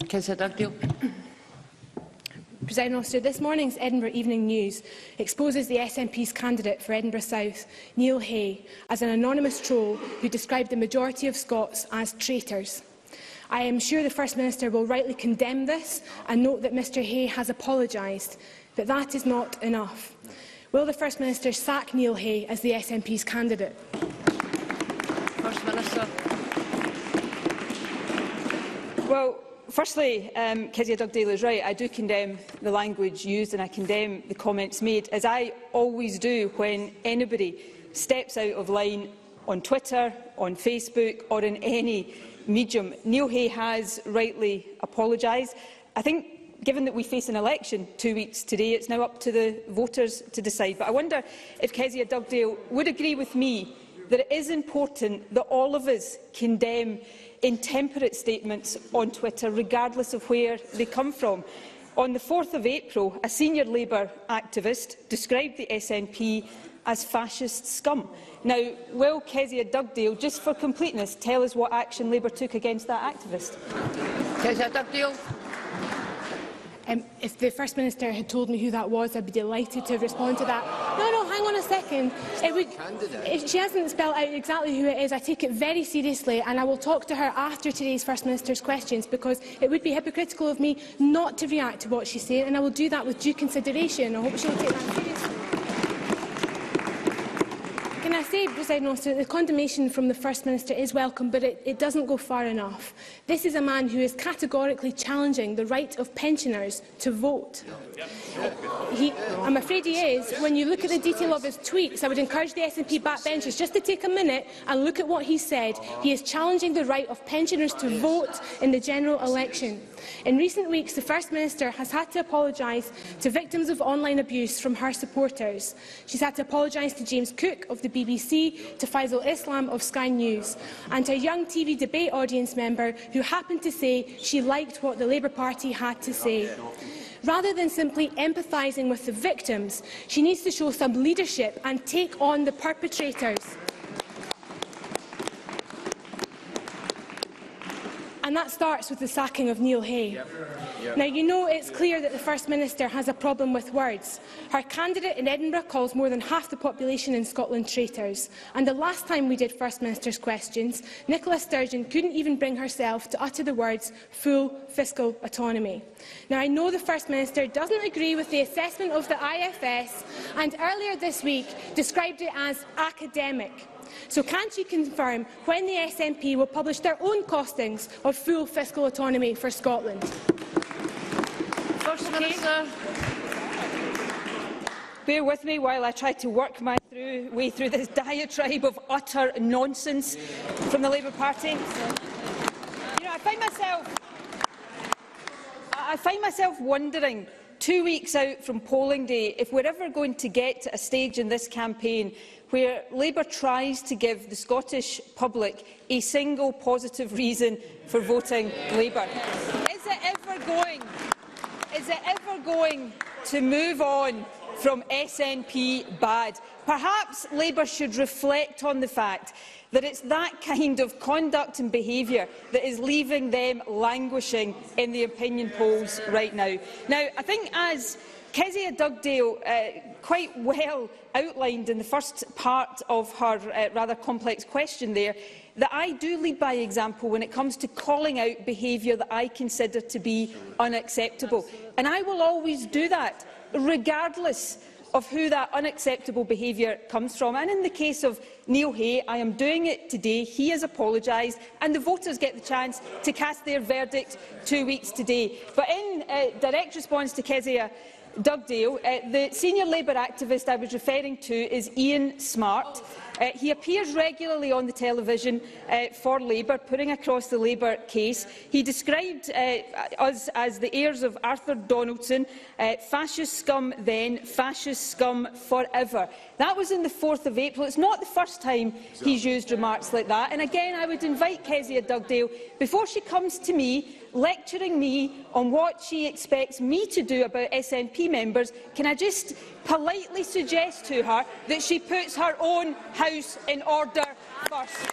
Kezia Dugdale. Presiding Officer, this morning's Edinburgh Evening News exposes the SNP's candidate for Edinburgh South, Neil Hay, as an anonymous troll who described the majority of Scots as traitors. I am sure the First Minister will rightly condemn this and note that Mr Hay has apologised, but that is not enough. Will the First Minister sack Neil Hay as the SNP's candidate? First Minister. Well, firstly, Kezia Dugdale is right. I do condemn the language used and I condemn the comments made, as I always do when anybody steps out of line on Twitter, on Facebook or in any medium. Neil Hay has rightly apologised. I think, given that we face an election 2 weeks today, it's now up to the voters to decide. But I wonder if Kezia Dugdale would agree with me that it is important that all of us condemn intemperate statements on Twitter, regardless of where they come from. On the 4th of April, a senior Labour activist described the SNP as fascist scum. Now, will Kezia Dugdale, just for completeness, tell us what action Labour took against that activist? Kezia Dugdale. If the First Minister had told me who that was, I'd be delighted to respond to that. No, hang on a second. She hasn't spelled out exactly who it is. I take it very seriously, and I will talk to her after today's First Minister's questions, because it would be hypocritical of me not to react to what she's saying, and I will do that with due consideration. I hope she will take that seriously. Can I say, Presiding Officer, the condemnation from the First Minister is welcome, but it doesn't go far enough. This is a man who is categorically challenging the right of pensioners to vote. I'm afraid he is. When you look at the detail of his tweets, I would encourage the SNP backbenchers just to take a minute and look at what he said. He is challenging the right of pensioners to vote in the general election. In recent weeks, the First Minister has had to apologise to victims of online abuse from her supporters. She's had to apologise to James Cook of the BBC, to Faisal Islam of Sky News, and to a young TV debate audience member who happened to say she liked what the Labour Party had to say. Rather than simply empathising with the victims, she needs to show some leadership and take on the perpetrators. And that starts with the sacking of Neil Hay. Now, you know it's clear that the First Minister has a problem with words. Her candidate in Edinburgh calls more than half the population in Scotland traitors. And the last time we did First Minister's questions, Nicola Sturgeon couldn't even bring herself to utter the words full fiscal autonomy. Now, I know the First Minister doesn't agree with the assessment of the IFS, and earlier this week described it as academic. So can she confirm when the SNP will publish their own costings of full fiscal autonomy for Scotland? First Minister. Bear with me while I try to work my way through this diatribe of utter nonsense from the Labour Party. You know, I find myself wondering, 2 weeks out from polling day, if we're ever going to get to a stage in this campaign where Labour tries to give the Scottish public a single positive reason for voting Labour. Is it ever going to move on from SNP bad? Perhaps Labour should reflect on the fact that it's that kind of conduct and behaviour that is leaving them languishing in the opinion polls right now. Now, I think, as Kezia Dugdale quite well outlined in the first part of her rather complex question there, that I do lead by example when it comes to calling out behaviour that I consider to be unacceptable. And I will always do that, regardless of who that unacceptable behaviour comes from. And in the case of Neil Hay, I am doing it today. He has apologised, and the voters get the chance to cast their verdict 2 weeks today. But in direct response to Kezia Dugdale, the senior Labour activist I was referring to is Ian Smart. He appears regularly on the television for Labour, putting across the Labour case. He described us as the heirs of Arthur Donaldson, fascist scum then, fascist scum forever. That was on the 4th of April. It's not the first time he's used remarks like that. And again, I would invite Kezia Dugdale, before she comes to me lecturing me on what she expects me to do about SNP members, can I just politely suggest to her that she puts her own house in order first?